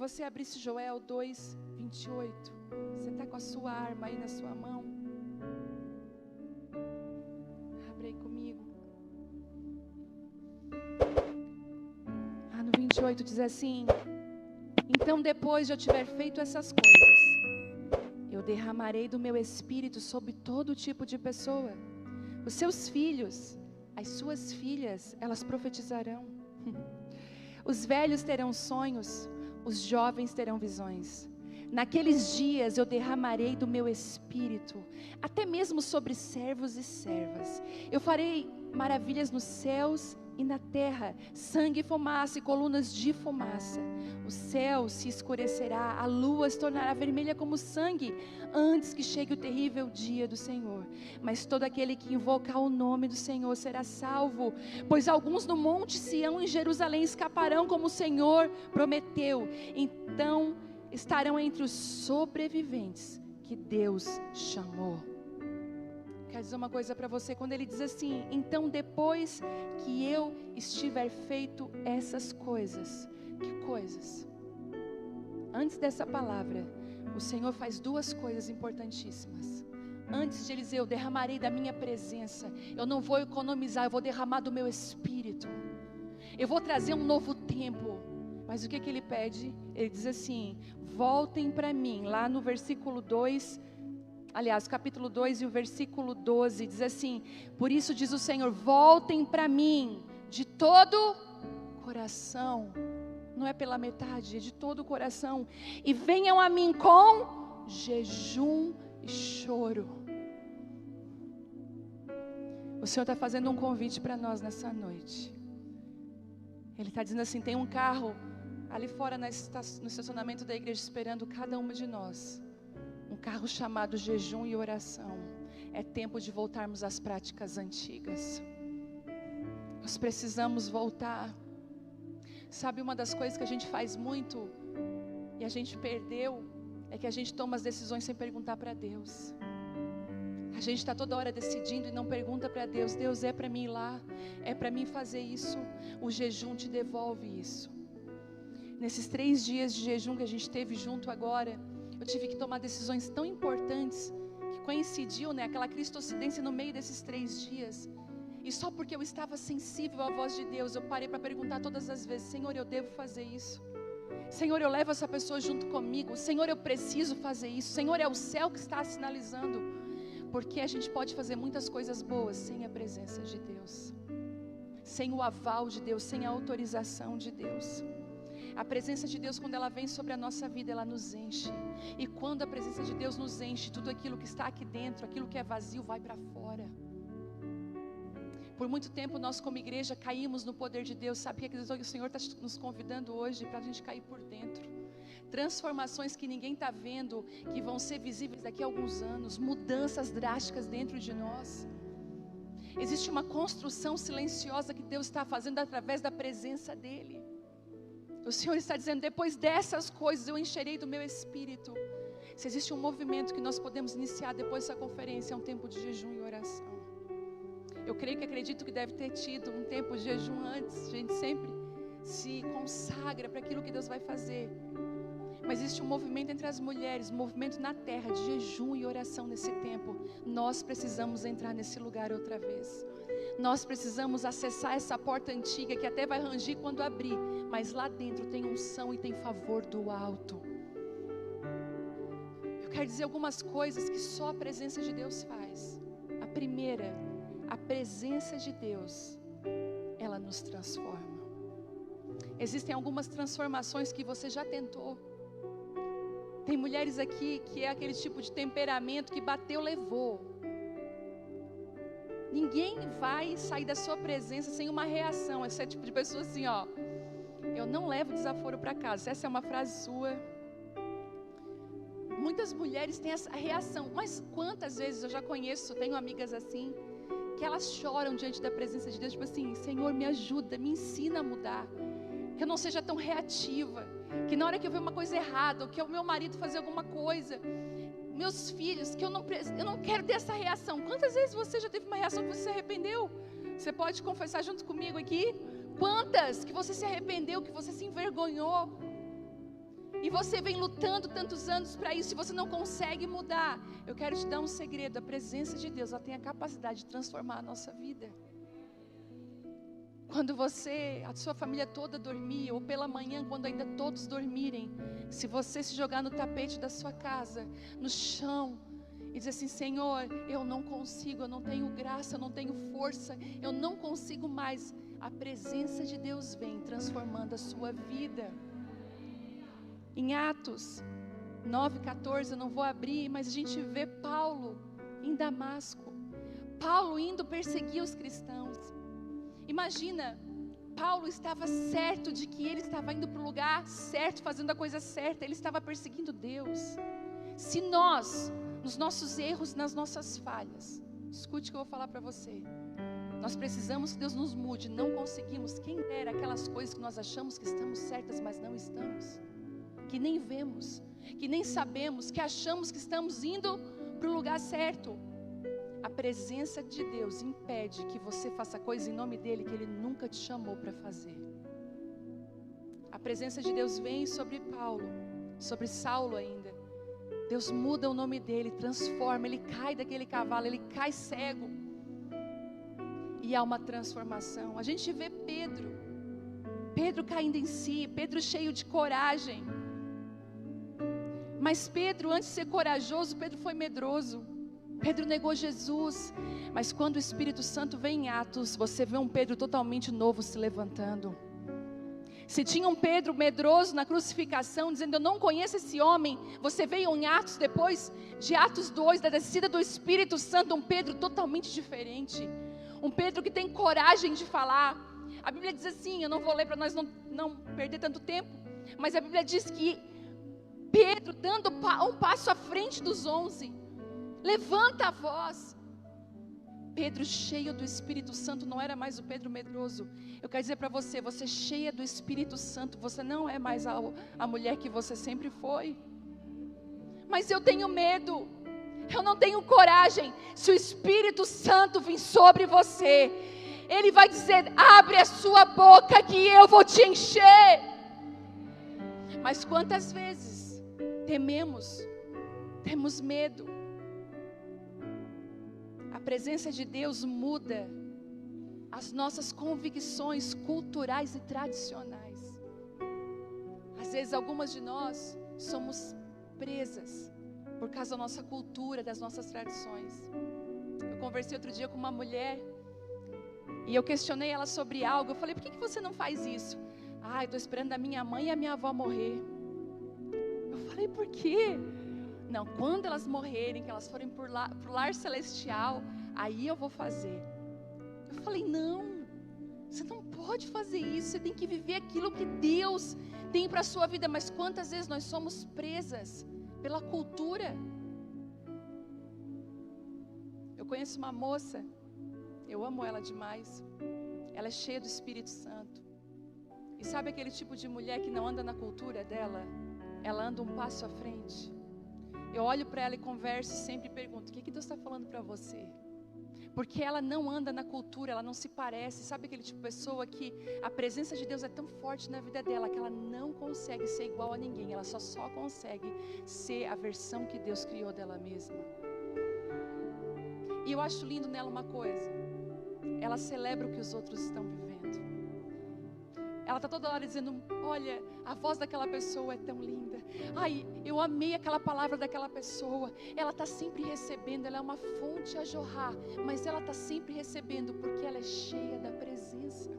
você abrisse Joel 2:28. Você está com a sua arma aí na sua mão? Abre aí comigo. No 28 diz assim: então depois de eu tiver feito essas coisas, eu derramarei do meu espírito sobre todo tipo de pessoa. Os seus filhos, as suas filhas, elas profetizarão. Os velhos terão sonhos, os jovens terão visões. Naqueles dias eu derramarei do meu espírito, até mesmo sobre servos e servas. Eu farei maravilhas nos céus e na terra, sangue e fumaça e colunas de fumaça. O céu se escurecerá, a lua se tornará vermelha como sangue, antes que chegue o terrível dia do Senhor. Mas todo aquele que invocar o nome do Senhor será salvo, pois alguns no monte Sião e em Jerusalém escaparão, como o Senhor prometeu. Então estarão entre os sobreviventes que Deus chamou. Quero dizer uma coisa para você, quando ele diz assim: então depois que eu estiver feito essas coisas. Que coisas? Antes dessa palavra, o Senhor faz duas coisas importantíssimas. Antes de ele dizer: eu derramarei da minha presença, eu não vou economizar, eu vou derramar do meu espírito, eu vou trazer um novo tempo. Mas o que ele pede? Ele diz assim: voltem para mim. Lá no versículo 2, aliás, capítulo 2 e o versículo 12, diz assim: por isso diz o Senhor, voltem para mim de todo coração. Não é pela metade, é de todo o coração. E venham a mim com jejum e choro. O Senhor está fazendo um convite para nós nessa noite. Ele está dizendo assim: tem um carro ali fora no estacionamento da igreja esperando cada uma de nós. Um carro chamado jejum e oração. É tempo de voltarmos às práticas antigas. Nós precisamos voltar. Sabe, uma das coisas que a gente faz muito e a gente perdeu é que a gente toma as decisões sem perguntar para Deus. A gente está toda hora decidindo e não pergunta para Deus: Deus, é para mim ir lá? É para mim fazer isso? O jejum te devolve isso. Nesses 3 dias de jejum que a gente teve junto agora, eu tive que tomar decisões tão importantes que coincidiu, né, aquela cristocidência no meio desses 3 dias. E só porque eu estava sensível à voz de Deus, eu parei para perguntar todas as vezes: Senhor, eu devo fazer isso? Senhor, eu levo essa pessoa junto comigo? Senhor, eu preciso fazer isso? Senhor, é o céu que está sinalizando? Porque a gente pode fazer muitas coisas boas sem a presença de Deus, sem o aval de Deus, sem a autorização de Deus. A presença de Deus, quando ela vem sobre a nossa vida, ela nos enche. E quando a presença de Deus nos enche, tudo aquilo que está aqui dentro, aquilo que é vazio, vai para fora. Por muito tempo nós como igreja caímos no poder de Deus. Sabe que o Senhor está nos convidando hoje para a gente cair por dentro. Transformações que ninguém está vendo, que vão ser visíveis daqui a alguns anos. Mudanças drásticas dentro de nós. Existe uma construção silenciosa que Deus está fazendo através da presença dEle. O Senhor está dizendo: depois dessas coisas eu encherei do meu espírito. Se existe um movimento que nós podemos iniciar depois dessa conferência, é um tempo de jejum e oração. Eu creio que acredito que deve ter tido um tempo de jejum antes. A gente sempre se consagra para aquilo que Deus vai fazer. Mas existe um movimento entre as mulheres, um movimento na terra de jejum e oração nesse tempo. Nós precisamos entrar nesse lugar outra vez. Nós precisamos acessar essa porta antiga que até vai rangir quando abrir, mas lá dentro tem unção e tem favor do alto. Eu quero dizer algumas coisas que só a presença de Deus faz. A primeira, a presença de Deus, ela nos transforma. Existem algumas transformações que você já tentou. Tem mulheres aqui que é aquele tipo de temperamento que bateu, levou. Ninguém vai sair da sua presença sem uma reação. Esse é o tipo de pessoa assim, ó: eu não levo desaforo para casa. Essa é uma frase sua. Muitas mulheres têm essa reação. Mas quantas vezes eu já conheço, tenho amigas assim, que elas choram diante da presença de Deus, tipo assim: Senhor, me ajuda, me ensina a mudar, que eu não seja tão reativa, que na hora que eu ver uma coisa errada, ou que o meu marido fazer alguma coisa, meus filhos, que eu não quero ter essa reação. Quantas vezes você já teve uma reação que você se arrependeu? Você pode confessar junto comigo aqui? Quantas que você se arrependeu, que você se envergonhou? e você vem lutando tantos anos para isso, e você não consegue mudar, eu quero te dar um segredo: a presença de Deus, ela tem a capacidade de transformar a nossa vida. Quando você, a sua família toda dormir, ou pela manhã, quando ainda todos dormirem, se você se jogar no tapete da sua casa, no chão, e dizer assim: Senhor, eu não consigo, eu não tenho graça, eu não tenho força, eu não consigo mais, a presença de Deus vem transformando a sua vida. Em Atos 9:14, eu não vou abrir, mas a gente vê Paulo em Damasco, Paulo indo perseguir os cristãos. Imagina, Paulo estava certo de que ele estava indo para o lugar certo, fazendo a coisa certa, ele estava perseguindo Deus. Se nós, nos nossos erros, nas nossas falhas, escute o que eu vou falar para você, nós precisamos que Deus nos mude, não conseguimos, quem dera aquelas coisas que nós achamos que estamos certas, mas não estamos, que nem vemos, que nem sabemos, que achamos que estamos indo para o lugar certo. A presença de Deus impede que você faça coisa em nome dEle que Ele nunca te chamou para fazer. A presença de Deus vem sobre Paulo, sobre Saulo ainda. Deus muda o nome dele, transforma, ele cai daquele cavalo, ele cai cego. E há uma transformação. A gente vê Pedro caindo em si, Pedro cheio de coragem. Mas Pedro, antes de ser corajoso, Pedro foi medroso. Pedro negou Jesus, mas quando o Espírito Santo vem em Atos, você vê um Pedro totalmente novo se levantando. Se tinha um Pedro medroso na crucificação, dizendo: eu não conheço esse homem, você veio em Atos, depois de Atos 2, da descida do Espírito Santo, um Pedro totalmente diferente. Um Pedro que tem coragem de falar. A Bíblia diz assim, eu não vou ler para nós não perder tanto tempo, mas a Bíblia diz que Pedro, dando um passo à frente dos 11, levanta a voz. Pedro cheio do Espírito Santo não era mais o Pedro medroso. Eu quero dizer para você, você cheia do Espírito Santo, você não é mais a mulher que você sempre foi. Mas eu tenho medo, eu não tenho coragem. Se o Espírito Santo vir sobre você, Ele vai dizer: abre a sua boca que eu vou te encher. Mas quantas vezes temos medo. A presença de Deus muda as nossas convicções culturais e tradicionais. Às vezes algumas de nós somos presas por causa da nossa cultura, das nossas tradições. Eu conversei outro dia com uma mulher e eu questionei ela sobre algo. Eu falei: por que você não faz isso? Eu estou esperando a minha mãe e a minha avó morrer. Eu falei: por quê? Não, quando elas morrerem, que elas forem para o lar celestial, aí eu vou fazer. Eu falei: não, você não pode fazer isso, você tem que viver aquilo que Deus tem para a sua vida. Mas quantas vezes nós somos presas pela cultura? Eu conheço uma moça, eu amo ela demais, ela é cheia do Espírito Santo. E sabe aquele tipo de mulher que não anda na cultura dela? Ela anda um passo à frente. Eu olho para ela e converso e sempre pergunto: o que Deus está falando para você? Porque ela não anda na cultura, ela não se parece. Sabe aquele tipo de pessoa que a presença de Deus é tão forte na vida dela que ela não consegue ser igual a ninguém. Ela só consegue ser a versão que Deus criou dela mesma. E eu acho lindo nela uma coisa: ela celebra o que os outros estão vivendo. Ela está toda hora dizendo: olha, a voz daquela pessoa é tão linda. Eu amei aquela palavra daquela pessoa. Ela está sempre recebendo, ela é uma fonte a jorrar, mas ela está sempre recebendo porque ela é cheia da presença.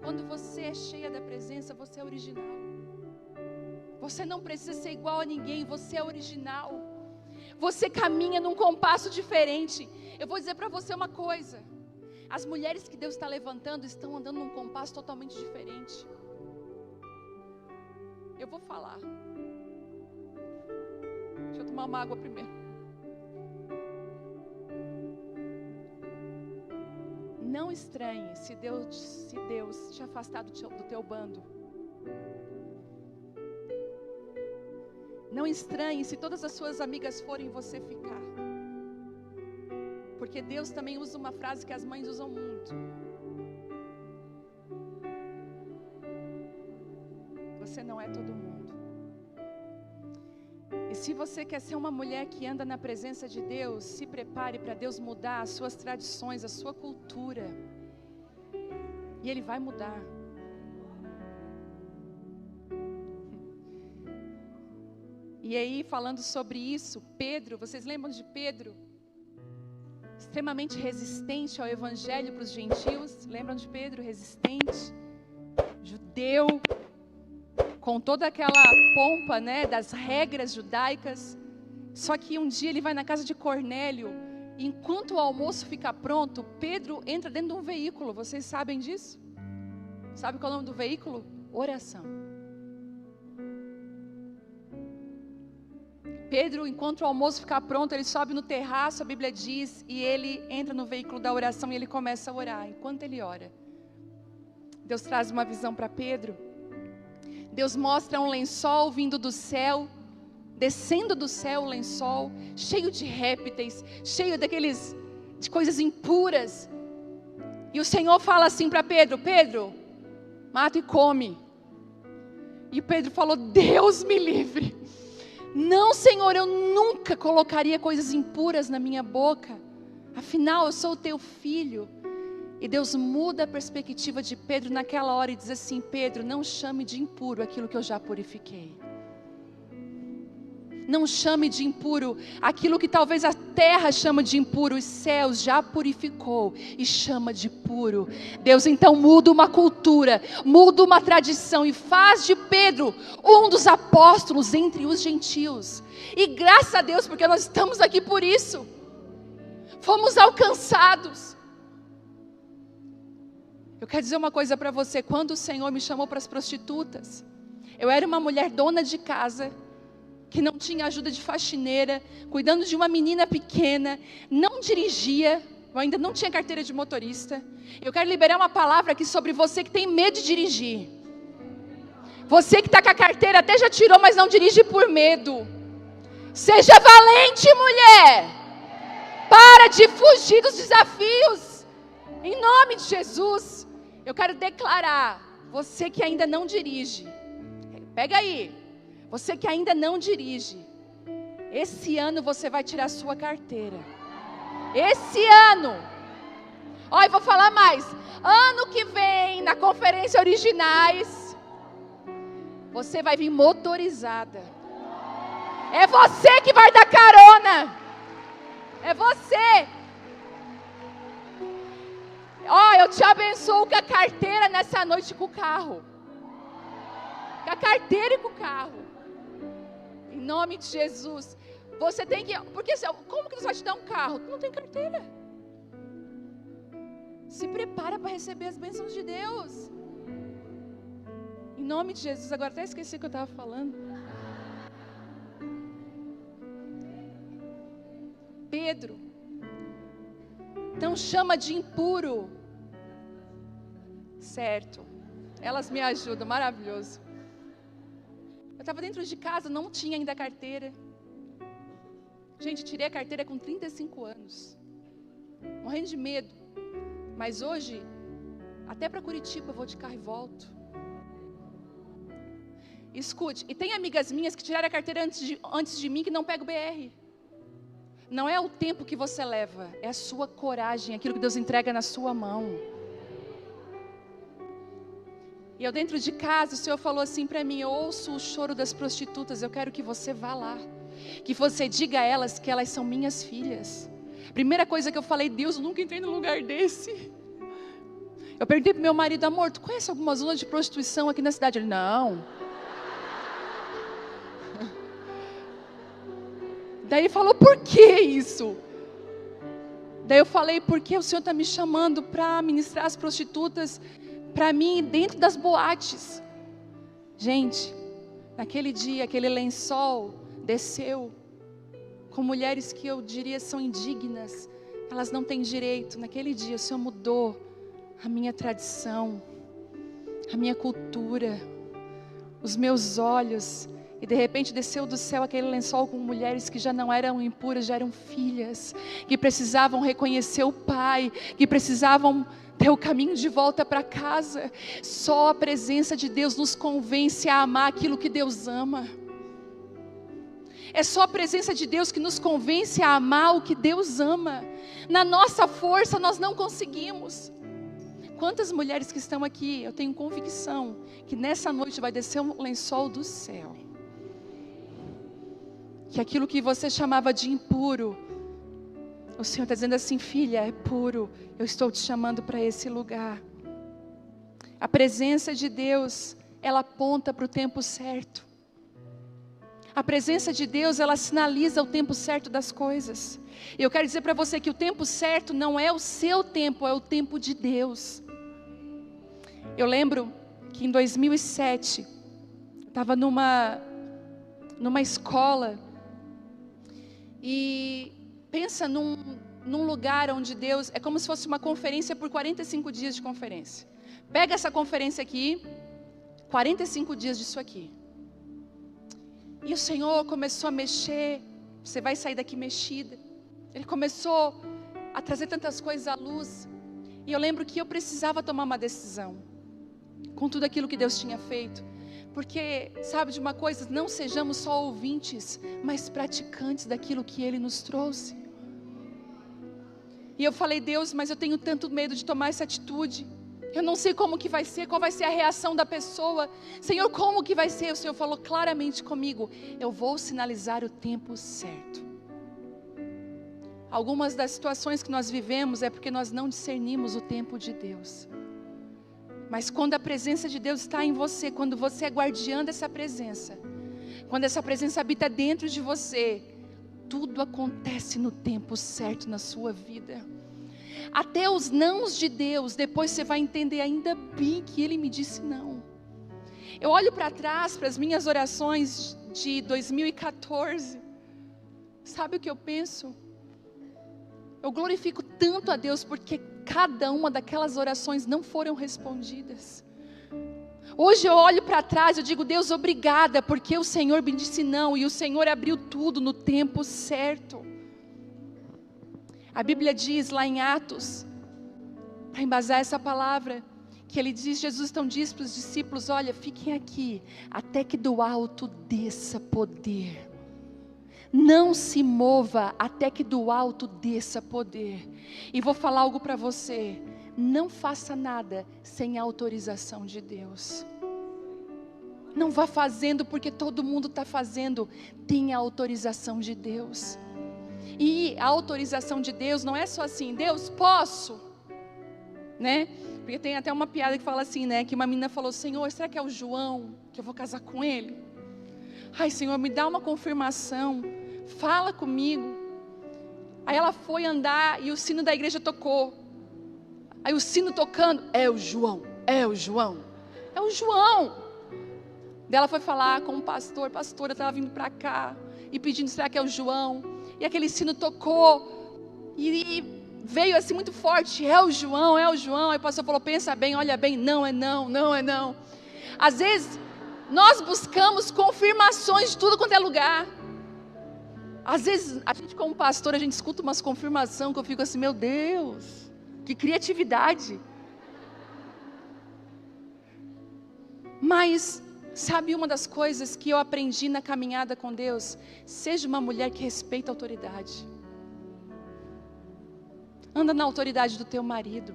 Quando você é cheia da presença, você é original. Você não precisa ser igual a ninguém, você é original. Você caminha num compasso diferente. Eu vou dizer para você uma coisa: as mulheres que Deus está levantando estão andando num compasso totalmente diferente. Eu vou falar. Deixa eu tomar uma água primeiro. Não estranhe se Deus te afastar do teu bando. Não estranhe se todas as suas amigas forem você ficar. Porque Deus também usa uma frase que as mães usam muito: você não é todo mundo. se você quer ser uma mulher que anda na presença de Deus, se prepare para Deus mudar as suas tradições, a sua cultura. E Ele vai mudar. E aí, falando sobre isso, Pedro, vocês lembram de Pedro? Extremamente resistente ao evangelho para os gentios. Lembram de Pedro? Resistente, judeu, com toda aquela pompa, né, das regras judaicas. Só que um dia ele vai na casa de Cornélio, e enquanto o almoço fica pronto, Pedro entra dentro de um veículo. Vocês sabem disso? Sabe qual é o nome do veículo? Oração. Pedro, enquanto o almoço fica pronto, ele sobe no terraço, a Bíblia diz, e ele entra no veículo da oração e ele começa a orar. Enquanto ele ora, Deus traz uma visão para Pedro. Deus mostra um lençol vindo do céu, descendo do céu o lençol, cheio de répteis, cheio de coisas impuras. E o Senhor fala assim para Pedro: Pedro, mata e come. E Pedro falou: Deus me livre. Não, Senhor, eu nunca colocaria coisas impuras na minha boca. Afinal, eu sou o teu filho. E Deus muda a perspectiva de Pedro naquela hora e diz assim: Pedro, não chame de impuro aquilo que eu já purifiquei. Não chame de impuro aquilo que talvez a terra chama de impuro, os céus já purificou e chama de puro. Deus então muda uma cultura, muda uma tradição e faz de Pedro um dos apóstolos entre os gentios. E graças a Deus, porque nós estamos aqui por isso. Fomos alcançados. Eu quero dizer uma coisa para você: quando o Senhor me chamou para as prostitutas, eu era uma mulher dona de casa, que não tinha ajuda de faxineira, cuidando de uma menina pequena, não dirigia, eu ainda não tinha carteira de motorista. Eu quero liberar uma palavra aqui sobre você que tem medo de dirigir. Você que está com a carteira, até já tirou, mas não dirige por medo. Seja valente, mulher. Para de fugir dos desafios. Em nome de Jesus, eu quero declarar, você que ainda não dirige, pega aí. Você que ainda não dirige, esse ano você vai tirar sua carteira. Esse ano. Ó, eu vou falar mais. Ano que vem, na conferência Originais, você vai vir motorizada. É você que vai dar carona. É você. Ó, eu te abençoo com a carteira nessa noite, com o carro. Com a carteira e com o carro. Em nome de Jesus. Você tem que... Porque como que Deus vai te dar um carro? Tu não tem carteira. Se prepara para receber as bênçãos de Deus. Em nome de Jesus. Agora até esqueci o que eu estava falando. Pedro. Então chama de impuro. Certo. Elas me ajudam. Maravilhoso. Eu estava dentro de casa, não tinha ainda carteira. Gente, tirei a carteira com 35 anos. Morrendo de medo. Mas hoje, até para Curitiba eu vou de carro e volto. Escute, e tem amigas minhas que tiraram a carteira antes de mim que não pegam o BR. Não é o tempo que você leva, é a sua coragem, aquilo que Deus entrega na sua mão. E eu dentro de casa, o Senhor falou assim para mim: eu ouço o choro das prostitutas, eu quero que você vá lá. Que você diga a elas que elas são minhas filhas. Primeira coisa que eu falei: Deus, eu nunca entrei num lugar desse. Eu perguntei pro meu marido: amor, tu conhece alguma zona de prostituição aqui na cidade? Ele: não. Daí ele falou: por que isso? Daí eu falei: porque o Senhor está me chamando para ministrar as prostitutas para mim dentro das boates. Gente, naquele dia, aquele lençol desceu com mulheres que eu diria são indignas. Elas não têm direito. Naquele dia o Senhor mudou a minha tradição, a minha cultura, os meus olhos. E de repente desceu do céu aquele lençol com mulheres que já não eram impuras, já eram filhas, que precisavam reconhecer o Pai, que precisavam ter o caminho de volta para casa. Só a presença de Deus nos convence a amar aquilo que Deus ama. É só a presença de Deus que nos convence a amar o que Deus ama. Na nossa força nós não conseguimos. Quantas mulheres que estão aqui, eu tenho convicção que nessa noite vai descer um lençol do céu. Que aquilo que você chamava de impuro, o Senhor está dizendo assim: filha, é puro, eu estou te chamando para esse lugar. A presença de Deus, ela aponta para o tempo certo. A presença de Deus, ela sinaliza o tempo certo das coisas. E eu quero dizer para você que o tempo certo não é o seu tempo, é o tempo de Deus. Eu lembro que em 2007, estava numa escola, e pensa num lugar onde Deus, é como se fosse uma conferência por 45 dias de conferência. Pega essa conferência aqui, 45 dias disso aqui. E o Senhor começou a mexer, você vai sair daqui mexida. Ele começou a trazer tantas coisas à luz. E eu lembro que eu precisava tomar uma decisão, com tudo aquilo que Deus tinha feito. Porque, sabe de uma coisa, não sejamos só ouvintes, mas praticantes daquilo que Ele nos trouxe. E eu falei: Deus, mas eu tenho tanto medo de tomar essa atitude. Eu não sei como que vai ser, qual vai ser a reação da pessoa. Senhor, como que vai ser? O Senhor falou claramente comigo: eu vou sinalizar o tempo certo. Algumas das situações que nós vivemos é porque nós não discernimos o tempo de Deus. Mas quando a presença de Deus está em você, quando você é guardiã dessa presença, quando essa presença habita dentro de você, tudo acontece no tempo certo na sua vida. Até os nãos de Deus, depois você vai entender: ainda bem que Ele me disse não. Eu olho para trás, para as minhas orações de 2014, sabe o que eu penso? Eu glorifico tanto a Deus, porque cada uma daquelas orações não foram respondidas. Hoje eu olho para trás, eu digo: Deus, obrigada, porque o Senhor me disse não, e o Senhor abriu tudo no tempo certo. A Bíblia diz lá em Atos, para embasar essa palavra, que Ele diz, Jesus então diz para os discípulos: olha, fiquem aqui, até que do alto desça poder. Não se mova até que do alto desça poder. E vou falar algo para você: não faça nada sem a autorização de Deus. Não vá fazendo porque todo mundo está fazendo. Tenha a autorização de Deus. E a autorização de Deus não é só assim: Deus, posso, né? Porque tem até uma piada que fala assim, né? Que uma menina falou: Senhor, será que é o João que eu vou casar com ele? Ai, Senhor, me dá uma confirmação, fala comigo. Aí ela foi andar e o sino da igreja tocou. Aí o sino tocando: é o João, é o João, é o João. Daí ela foi falar com o pastor: pastor, eu estava vindo para cá e pedindo, será que é o João? E aquele sino tocou e veio assim muito forte: é o João, é o João. Aí o pastor falou: pensa bem, olha bem, não é não, não é não. Às vezes nós buscamos confirmações de tudo quanto é lugar. Às vezes a gente, como pastor, a gente escuta umas confirmações que eu fico assim: meu Deus, que criatividade. Mas sabe uma das coisas que eu aprendi na caminhada com Deus? Seja uma mulher que respeita a autoridade. Anda na autoridade do teu marido.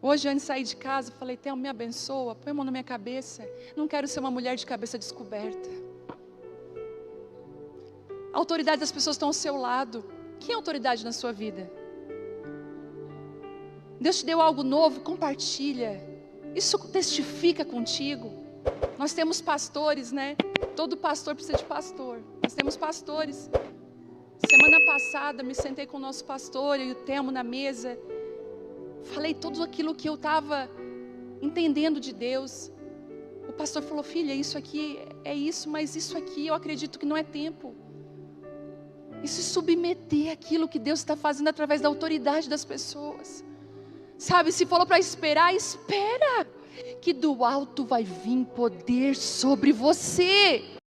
Hoje, antes de sair de casa, eu falei: Theo, me abençoa, põe a mão na minha cabeça. Não quero ser uma mulher de cabeça descoberta. A autoridade das pessoas estão ao seu lado. Quem é a autoridade na sua vida? Deus te deu algo novo, compartilha. Isso testifica contigo. Nós temos pastores, né? Todo pastor precisa de pastor. Nós temos pastores. Semana passada me sentei com o nosso pastor e o Temo na mesa. Falei tudo aquilo que eu estava entendendo de Deus. O pastor falou: filha, isso aqui é isso, mas isso aqui eu acredito que não é tempo. Isso é submeter aquilo que Deus está fazendo através da autoridade das pessoas. Sabe, se falou para esperar, espera, que do alto vai vir poder sobre você.